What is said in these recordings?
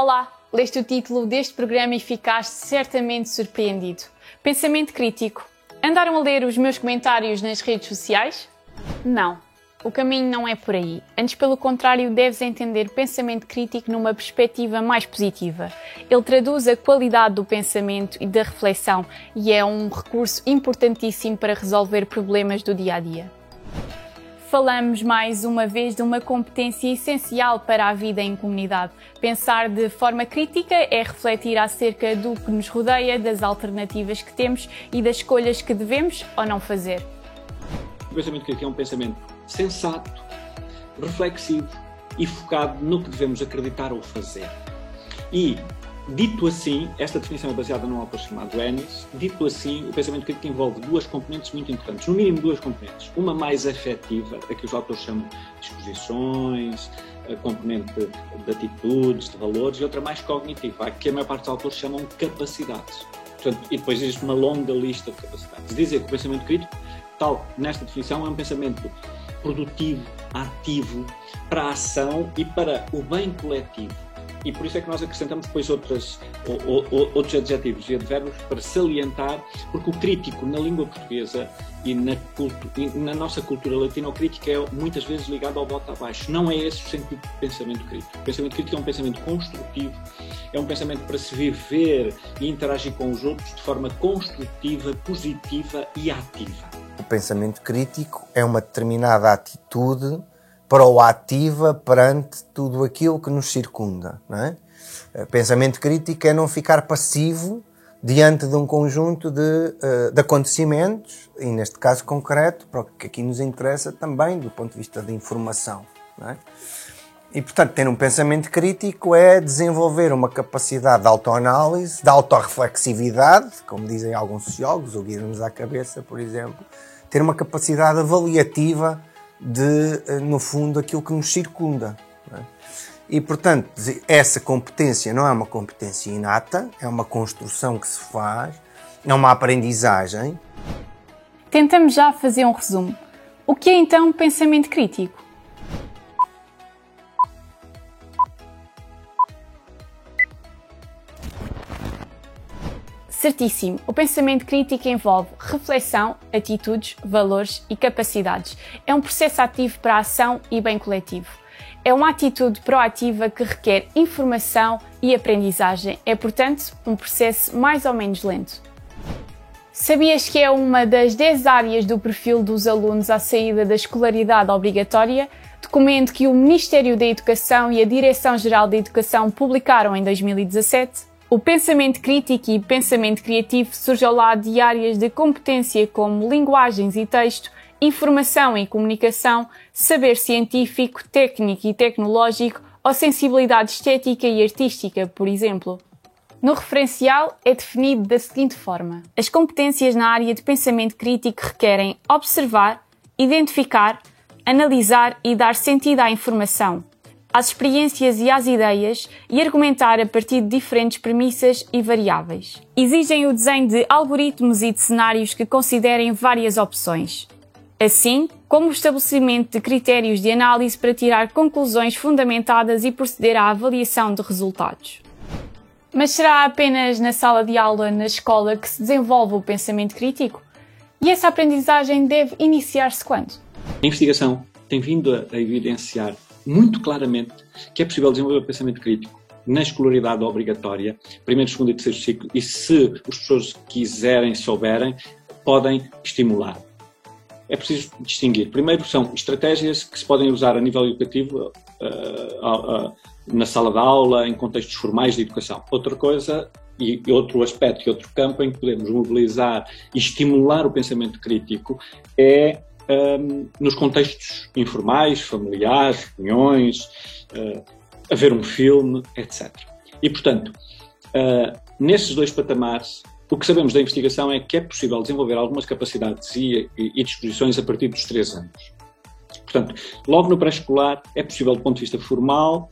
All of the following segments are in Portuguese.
Olá, leste o título deste programa e ficaste certamente surpreendido. Pensamento crítico. Andaram a ler os meus comentários nas redes sociais? Não. O caminho não é por aí. Antes, pelo contrário, deves entender pensamento crítico numa perspectiva mais positiva. Ele traduz a qualidade do pensamento e da reflexão e é um recurso importantíssimo para resolver problemas do dia-a-dia. Falamos mais uma vez de uma competência essencial para a vida em comunidade. Pensar de forma crítica é refletir acerca do que nos rodeia, das alternativas que temos e das escolhas que devemos ou não fazer. O pensamento crítico é um pensamento sensato, reflexivo e focado no que devemos acreditar ou fazer. E, dito assim, esta definição é baseada num autor chamado Ennis. Dito assim, o pensamento crítico envolve duas componentes muito importantes, no mínimo duas componentes. Uma mais afetiva, a que os autores chamam de disposições, a componente de atitudes, de valores, e outra mais cognitiva, a que a maior parte dos autores chamam de capacidades. Portanto, e depois existe uma longa lista de capacidades. Dizer que o pensamento crítico, tal nesta definição, é um pensamento produtivo, ativo, para a ação e para o bem coletivo. E por isso é que nós acrescentamos depois outros adjetivos e advérbios para salientar, porque o crítico na língua portuguesa e na nossa cultura latino-crítica é muitas vezes ligado ao bota abaixo. Não é esse o sentido do pensamento crítico. O pensamento crítico é um pensamento construtivo, é um pensamento para se viver e interagir com os outros de forma construtiva, positiva e ativa. O pensamento crítico é uma determinada atitude proativa perante tudo aquilo que nos circunda, não é? O pensamento crítico é não ficar passivo diante de um conjunto de acontecimentos, e neste caso concreto, para o que aqui nos interessa também do ponto de vista da informação, não é? E, portanto, ter um pensamento crítico é desenvolver uma capacidade de autoanálise, de autorreflexividade, como dizem alguns sociólogos, o Guilherme à cabeça, por exemplo, ter uma capacidade avaliativa de, no fundo, aquilo que nos circunda, não é? E, portanto, essa competência não é uma competência inata, é uma construção que se faz, é uma aprendizagem. Tentamos já fazer um resumo. O que é então pensamento crítico? Certíssimo. O pensamento crítico envolve reflexão, atitudes, valores e capacidades. É um processo ativo para a ação e bem coletivo. É uma atitude proativa que requer informação e aprendizagem. É, portanto, um processo mais ou menos lento. Sabias que é uma das 10 áreas do perfil dos alunos à saída da escolaridade obrigatória? Documento que o Ministério da Educação e a Direção-Geral da Educação publicaram em 2017. O pensamento crítico e pensamento criativo surge ao lado de áreas de competência como linguagens e texto, informação e comunicação, saber científico, técnico e tecnológico ou sensibilidade estética e artística, por exemplo. No referencial é definido da seguinte forma: as competências na área de pensamento crítico requerem observar, identificar, analisar e dar sentido à informação, às experiências e às ideias e argumentar a partir de diferentes premissas e variáveis. Exigem o desenho de algoritmos e de cenários que considerem várias opções, assim como o estabelecimento de critérios de análise para tirar conclusões fundamentadas e proceder à avaliação de resultados. Mas será apenas na sala de aula, na escola, que se desenvolve o pensamento crítico? E essa aprendizagem deve iniciar-se quando? A investigação tem vindo a evidenciar muito claramente que é possível desenvolver o pensamento crítico na escolaridade obrigatória, primeiro, segundo e terceiro ciclo, e se as pessoas quiserem, souberem, podem estimular. É preciso distinguir. Primeiro, são estratégias que se podem usar a nível educativo, na sala de aula, em contextos formais de educação. Outra coisa, e outro aspecto e outro campo em que podemos mobilizar e estimular o pensamento crítico é nos contextos informais, familiares, reuniões, a ver um filme, etc. E, portanto, nesses dois patamares, o que sabemos da investigação é que é possível desenvolver algumas capacidades e disposições a partir dos 3 anos. Portanto, logo no pré-escolar é possível, do ponto de vista formal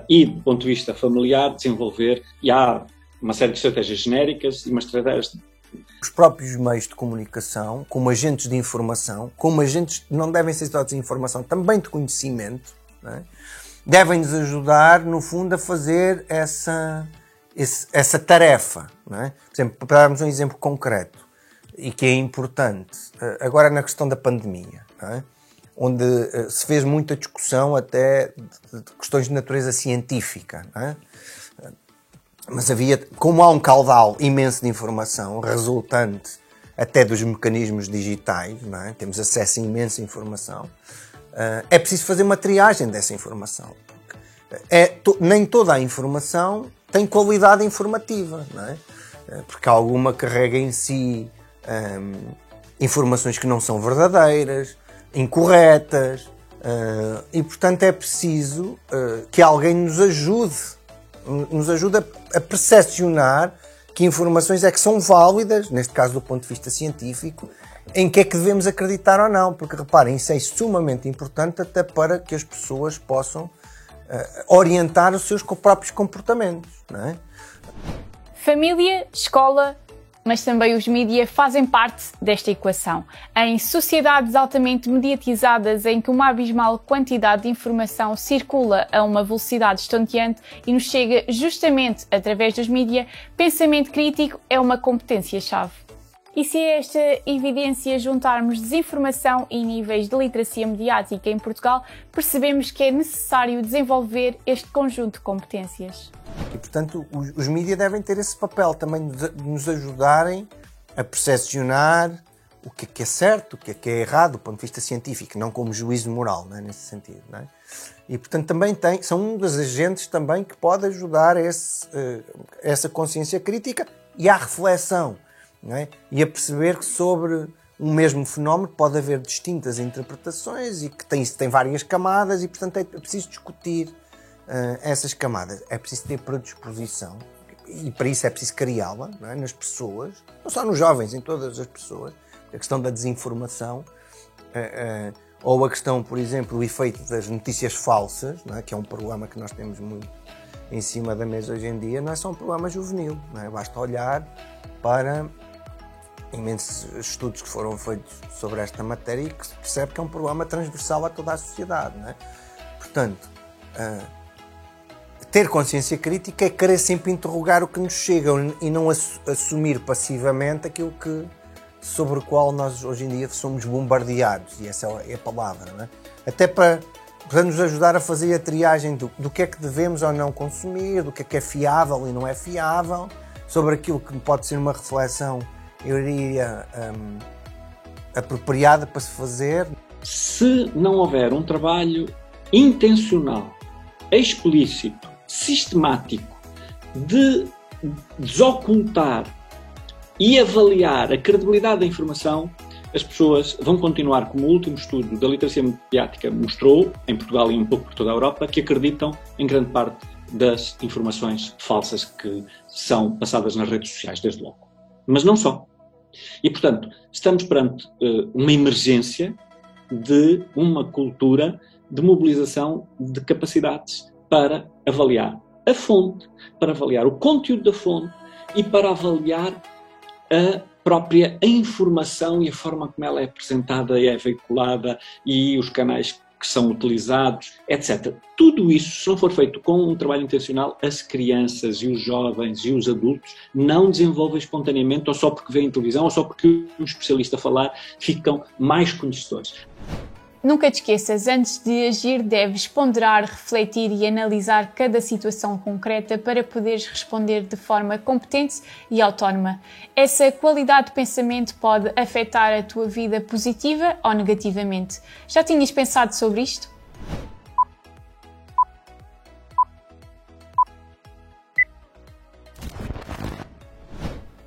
e do ponto de vista familiar, desenvolver, e há uma série de estratégias genéricas e uma estratégia. Os próprios meios de comunicação, como agentes de informação, como agentes não devem ser só de informação, também de conhecimento, não é? devem-nos ajudar, no fundo, a fazer essa tarefa. Não é? Por exemplo, para darmos um exemplo concreto, e que é importante, agora na questão da pandemia, não é? Onde se fez muita discussão até de questões de natureza científica, não é? Mas como há um caudal imenso de informação, resultante até dos mecanismos digitais, não é? Temos acesso a imensa informação, é preciso fazer uma triagem dessa informação. Nem toda a informação tem qualidade informativa, não é? Porque alguma carrega em si informações que não são verdadeiras, incorretas, e portanto é preciso que alguém nos ajude a percepcionar que informações é que são válidas, neste caso do ponto de vista científico, em que é que devemos acreditar ou não, porque reparem, isso é sumamente importante até para que as pessoas possam orientar os seus próprios comportamentos, não é? Família, escola, mas também os mídia fazem parte desta equação. Em sociedades altamente mediatizadas em que uma abismal quantidade de informação circula a uma velocidade estonteante e nos chega justamente através dos mídia, pensamento crítico é uma competência-chave. E se a esta evidência juntarmos desinformação e níveis de literacia mediática em Portugal, percebemos que é necessário desenvolver este conjunto de competências. E, portanto, os mídias devem ter esse papel também de nos ajudarem a percepcionar o que é certo, o que é errado do ponto de vista científico, não como juízo moral, não é? Nesse sentido. Não é? E, portanto, também são um dos agentes também que pode ajudar essa consciência crítica e à reflexão. Não é? E a perceber que sobre um mesmo fenómeno pode haver distintas interpretações e que tem várias camadas e, portanto, é preciso discutir essas camadas. É preciso ter predisposição e para isso é preciso criá-la, não é? Nas pessoas, não só nos jovens, em todas as pessoas. A questão da desinformação ou a questão, por exemplo, do efeito das notícias falsas, não é? Que é um problema que nós temos muito em cima da mesa hoje em dia, não é só um problema juvenil. Não é? Basta olhar para imensos estudos que foram feitos sobre esta matéria e que se percebe que é um problema transversal a toda a sociedade. Não é? Portanto, ter consciência crítica é querer sempre interrogar o que nos chega e não assumir passivamente aquilo sobre o qual nós hoje em dia somos bombardeados, e essa é a palavra. Não é? Até para nos ajudar a fazer a triagem do que é que devemos ou não consumir, do que é fiável e não é fiável, sobre aquilo que pode ser uma reflexão, eu diria, apropriada para se fazer. Se não houver um trabalho intencional, explícito, sistemático, de desocultar e avaliar a credibilidade da informação, as pessoas vão continuar, como o último estudo da literacia mediática mostrou, em Portugal e um pouco por toda a Europa, que acreditam em grande parte das informações falsas que são passadas nas redes sociais, desde logo. Mas não só. E, portanto, estamos perante uma emergência de uma cultura de mobilização de capacidades para avaliar a fonte, para avaliar o conteúdo da fonte e para avaliar a própria informação e a forma como ela é apresentada e é veiculada e os canais que são utilizados, etc. Tudo isso, se não for feito com um trabalho intencional, as crianças e os jovens e os adultos não desenvolvem espontaneamente, ou só porque veem televisão, ou só porque um especialista falar, ficam mais conhecedores. Nunca te esqueças, antes de agir deves ponderar, refletir e analisar cada situação concreta para poderes responder de forma competente e autónoma. Essa qualidade de pensamento pode afetar a tua vida positiva ou negativamente. Já tinhas pensado sobre isto?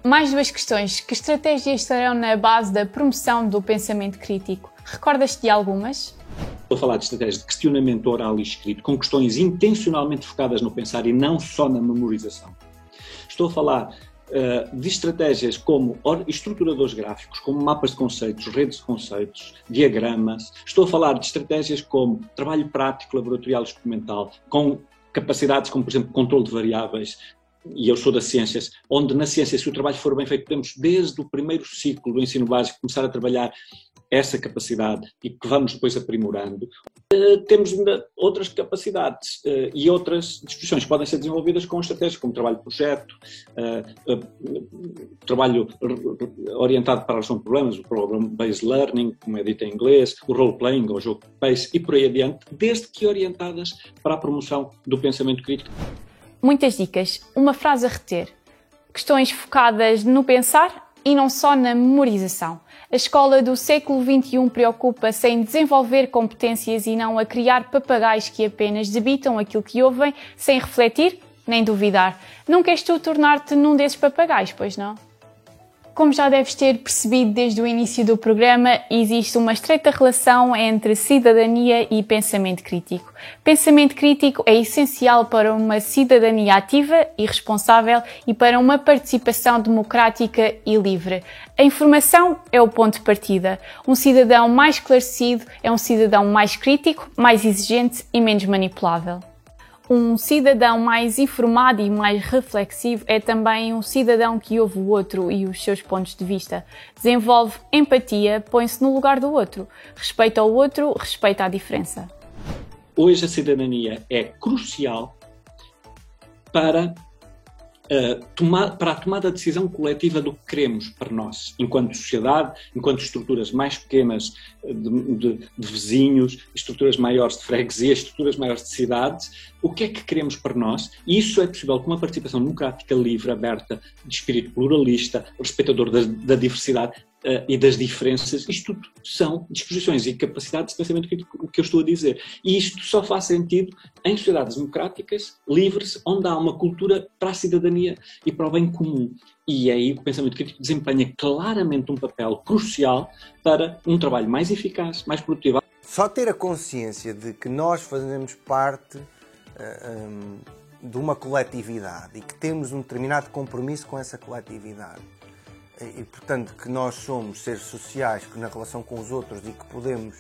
Mais duas questões. Que estratégias estarão na base da promoção do pensamento crítico? Recordas-te de algumas? Estou a falar de estratégias de questionamento oral e escrito, com questões intencionalmente focadas no pensar e não só na memorização. Estou a falar de estratégias como estruturadores gráficos, como mapas de conceitos, redes de conceitos, diagramas. Estou a falar de estratégias como trabalho prático, laboratorial e experimental, com capacidades como, por exemplo, controle de variáveis, e eu sou das ciências, onde na ciência, se o trabalho for bem feito, podemos desde o primeiro ciclo do ensino básico começar a trabalhar essa capacidade e que vamos depois aprimorando. Temos outras capacidades e outras disposições que podem ser desenvolvidas com estratégias como trabalho de projeto, trabalho orientado para a resolução de problemas, o problem-based learning, como é dito em inglês, o role-playing, ou jogo de pace e por aí adiante, desde que orientadas para a promoção do pensamento crítico. Muitas dicas, uma frase a reter, questões focadas no pensar e não só na memorização. A escola do século XXI preocupa-se em desenvolver competências e não a criar papagaios que apenas debitam aquilo que ouvem sem refletir nem duvidar. Não queres tu tornar-te num desses papagaios, pois não? Como já deves ter percebido desde o início do programa, existe uma estreita relação entre cidadania e pensamento crítico. Pensamento crítico é essencial para uma cidadania ativa e responsável e para uma participação democrática e livre. A informação é o ponto de partida. Um cidadão mais esclarecido é um cidadão mais crítico, mais exigente e menos manipulável. Um cidadão mais informado e mais reflexivo é também um cidadão que ouve o outro e os seus pontos de vista. Desenvolve empatia, põe-se no lugar do outro, respeita o outro, respeita a diferença. Hoje a cidadania é crucial para a tomada de decisão coletiva do que queremos para nós, enquanto sociedade, enquanto estruturas mais pequenas de vizinhos, estruturas maiores de freguesia, estruturas maiores de cidades, o que é que queremos para nós? E isso é possível com uma participação democrática, livre, aberta, de espírito pluralista, respeitador da diversidade e das diferenças. Isto tudo são disposições e capacidades de pensamento crítico, o que eu estou a dizer. E isto só faz sentido em sociedades democráticas, livres, onde há uma cultura para a cidadania e para o bem comum. E aí o pensamento crítico desempenha claramente um papel crucial para um trabalho mais eficaz, mais produtivo. Só ter a consciência de que nós fazemos parte de uma coletividade e que temos um determinado compromisso com essa coletividade e, portanto, que nós somos seres sociais que na relação com os outros e que podemos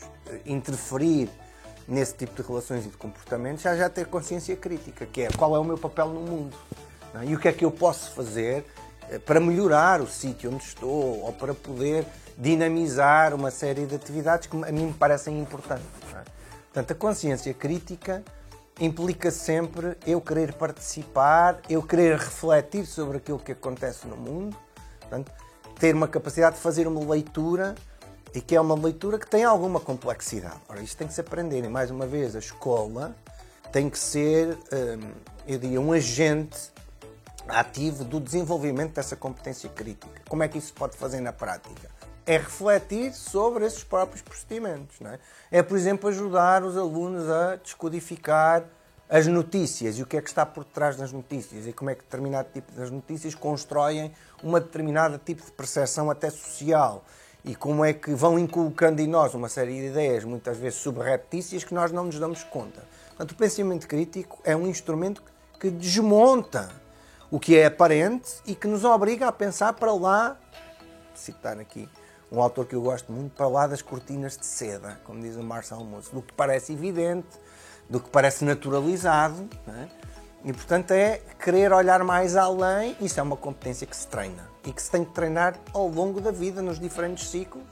interferir nesse tipo de relações e de comportamentos, já ter consciência crítica, que é qual é o meu papel no mundo, não é? E o que é que eu posso fazer para melhorar o sítio onde estou ou para poder dinamizar uma série de atividades que a mim me parecem importantes, não é? Portanto, a consciência crítica implica sempre eu querer participar, eu querer refletir sobre aquilo que acontece no mundo, portanto, ter uma capacidade de fazer uma leitura e que é uma leitura que tem alguma complexidade. Ora, isto tem que se aprender e, mais uma vez, a escola tem que ser, eu diria, um agente ativo do desenvolvimento dessa competência crítica. Como é que isso se pode fazer na prática? É refletir sobre esses próprios procedimentos, não é? É, por exemplo, ajudar os alunos a descodificar as notícias e o que é que está por trás das notícias e como é que determinado tipo de notícias constroem uma determinada tipo de percepção até social e como é que vão inculcando em nós uma série de ideias, muitas vezes subreptícias, que nós não nos damos conta. Portanto, o pensamento crítico é um instrumento que desmonta o que é aparente e que nos obriga a pensar para lá, citar aqui um autor que eu gosto muito, para lá das cortinas de seda, como diz o Marcel Mauss, do que parece evidente, do que parece naturalizado, não é? E, portanto, é querer olhar mais além. Isso é uma competência que se treina e que se tem que treinar ao longo da vida, nos diferentes ciclos,